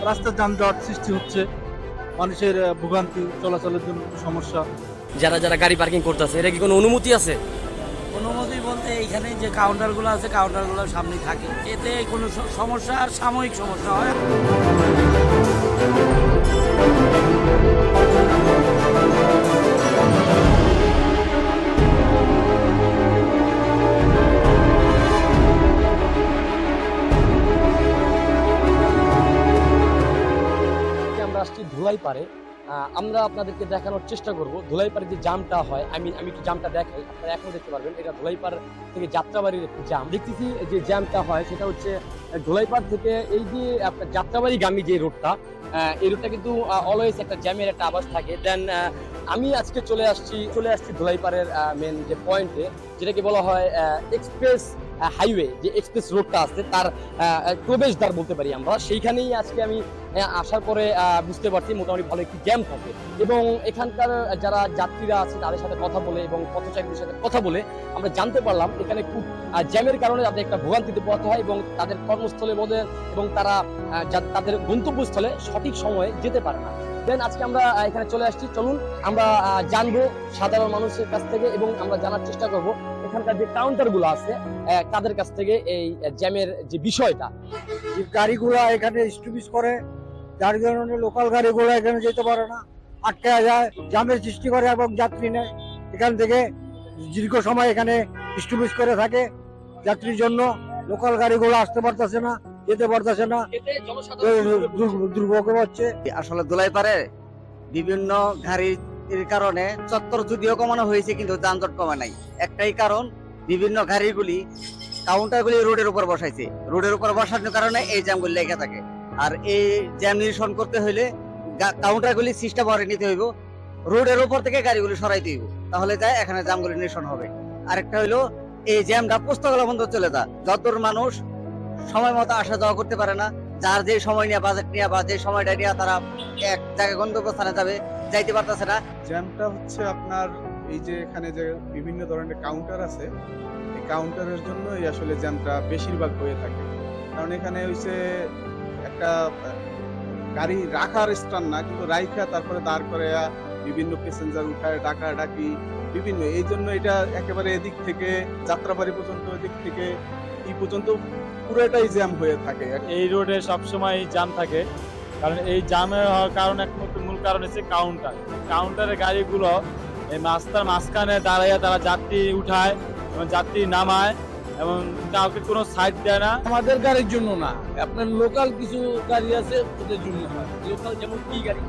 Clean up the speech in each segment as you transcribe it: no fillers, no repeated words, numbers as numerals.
রাস্তার যানজট সৃষ্টি হচ্ছে, মানুষের ভোগান্তি, চলাচলের জন্য সমস্যা। যারা যারা গাড়ি পার্কিং করতেছে এর কি কোনো অনুমতি আছে? অনুমতি বলতে এইখানে যে কাউন্টারগুলো আছে কাউন্টারগুলোর সামনেই থাকে, এতে কোনো সমস্যা আর সাময়িক সমস্যা হয়। আমরা আসছি ধুলাইপাড়ে। আমরা আপনাদেরকে দেখানোর চেষ্টা করব ধুলাইপাড়ে যে জামটা হয়। আমি একটু জামটা দেখাই, আপনারা এখনো দেখতে পারবেন। এটা ধুলাইপাড় থেকে যাত্রাবাড়ির একটি জাম দেখতেছি। যে জ্যামটা হয় সেটা হচ্ছে ধুলাইপাড় থেকে এই যে আপনার যাত্রাবাড়িগামী যে রোডটা, এই রোডটা কিন্তু অলওয়েজ একটা জ্যামের একটা আভাস থাকে। দেন আমি আজকে চলে আসছি ধুলাইপাড়ের মেন যে পয়েন্টে, যেটাকে বলা হয় এক্সপ্রেস হাইওয়ে, যে এক্সপ্রেস রোডটা আছে তার প্রবেশদ্বার বলতে পারি আমরা। সেইখানেই আজকে আমি আসার পরে বুঝতে পারছি মোটামুটি ভালো একটি জ্যাম থাকে। এবং এখানকার যারা যাত্রীরা আছে তাদের সাথে কথা বলে এবং পথচারীদের সাথে কথা বলে আমরা জানতে পারলাম এখানে খুব জ্যামের কারণে তাদের একটা ভোগান্তিতে পড়তে হয় এবং তাদের কর্মস্থলে বলে এবং তারা তাদের গন্তব্যস্থলে সঠিক সময়ে যেতে পারে না। দেন আজকে আমরা এখানে চলে আসছি, চলুন আমরা জানবো সাধারণ মানুষের কাছ থেকে এবং আমরা জানার চেষ্টা করব এখানকার যে কাউন্টারগুলো আছে তাদের কাছ থেকে এই জ্যামের যে বিষয়টা। গাড়িগুলা এখানে স্টপিজ করে, যার কারণে লোকাল গাড়িগুলো এখানে যেতে পারে না, আটকে যায়, জ্যামের সৃষ্টি করে এবং যাত্রী নেয় এখান থেকে দীর্ঘ সময় এখানে স্টপিজ করে থাকে। যাত্রীর জন্য লোকাল গাড়িগুলো আসতে পারতেছে না, যেতে পারতেছে না, এতে জনসাধারণ দুর্ভোগ হচ্ছে। আসলে ধুলাইপাড়ে বিভিন্ন গাড়ির কারণে চত্বর যদিও কমানো হয়েছে কিন্তু যানজট কমে নাই। একটাই কারণ, বিভিন্ন গাড়িগুলি কাউন্টারগুলি রোডের উপর বসাইছে, রোডের উপর বসানোর কারণে এই জ্যামগুলি লেগে থাকে। আর এই জ্যাম নিরসন করতে হইলে কাউন্টারগুলি সিস্টেম করে নিতে হইব, রোডের উপর থেকে গাড়িগুলি সরাইতে হইব, তাহলে যায় এখানে জ্যামগুলি নিরসন হবে। আরেকটা হইলো এই জ্যামটা পুস্তকলা বন্ধ চলে যা, যতদূর মানুষ সময় মতো আসা যাওয়া করতে পারে না, যার যে সময় নিয়ে বাজেট নিয়ে বা যে সময়টা নিয়ে তারা এক জায়গায় গন্তব্যস্থানে যাইতে পারতেছে না। জ্যামটা হচ্ছে আপনার এই যে এখানে যে বিভিন্ন ধরনের কাউন্টার আছে, এই কাউন্টারের জন্যই আসলে জ্যামটা বেশিরভাগ হয়ে থাকে। কারণ এখানে হইছে একটা গাড়ি রাখার স্থান না, কিন্তু রাইখা তারপরে দাঁড় করে বিভিন্ন প্যাসেঞ্জার উঠায় ডাকাডাকি বিভিন্ন, এই জন্য এটা একেবারে এদিক থেকে যাত্রাবাড়ি পর্যন্ত, এদিক থেকে এই পর্যন্ত পুরোটাই জ্যাম হয়ে থাকে। এই রোডে সবসময় জ্যাম থাকে, কারণ এই জ্যামের হওয়ার কারণ একমাত্র মূল কারণ হচ্ছে কাউন্টারের গাড়িগুলো এই রাস্তার মাঝখানে দাঁড়াইয়া তারা যাত্রী উঠায় এবং যাত্রী নামায় এবং কাউকে কোনো সাইড দেয় না। আমাদের গাড়ির জন্য না, আপনার লোকাল কিছু গাড়ি আছে ওদের জন্য হয়। লোকাল যেমন কি গাড়ি?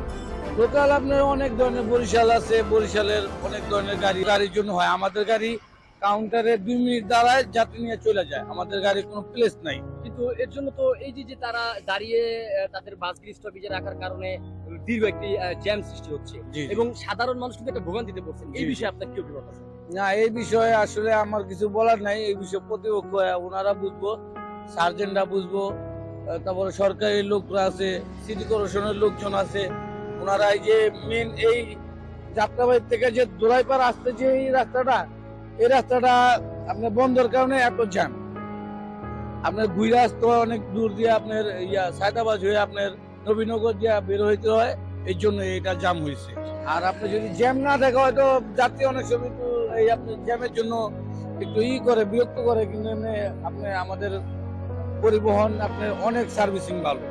লোকাল আপনার অনেক ধরনের, বরিশাল আছে, বরিশালের অনেক ধরনের গাড়ির জন্য হয়। আমাদের গাড়ি কাউন্টারে 2 মিনিট দাঁড়ায়, যাত্রী নিয়ে চলে যায়, আমাদের গাড়ির কোনো প্লেস নাই। কিন্তু এর জন্য তো এই যে তারা দাঁড়িয়ে তাদের বাসগুলি স্টপেজে রাখার কারণে দীর্ঘ একটি জ্যাম সৃষ্টি হচ্ছে এবং সাধারণ মানুষ কিন্তু একটা ভোগান্তিতে পড়ছেন। এই বিষয়ে আপনার কি অভিমত আছে? না, এই বিষয়ে আসলে আমার কিছু বলার নাই। এই বিষয়ে প্রতিপক্ষ ওনারা বুঝবো, সার্জেন্টরা বুঝবো, তারপরে সরকারি লোকরা আছে, সিটি কর্পোরেশনের লোকজন আছে, ওনারা এই যে মেন এই যাত্রাবাড়ি থেকে যে ধুলাইপাড় আসতে যে এই রাস্তাটা আপনার বন্ধের কারণে এত জ্যাম। আপনার ঘুরে আসতে হয় অনেক দূর দিয়ে, আপনার সায়দাবাদ হয়ে আপনার নবীনগর দিয়ে বের হইতে হয়, এই জন্য এটা জ্যাম হয়েছে। আর আপনি যদি জ্যাম না থাকে হয়তো যাত্রী অনেক সময় তো এই আপনি জ্যামের জন্য একটু বিরক্ত করে, কিন্তু আপনি আমাদের পরিবহন আপনার অনেক সার্ভিসিং ভালো।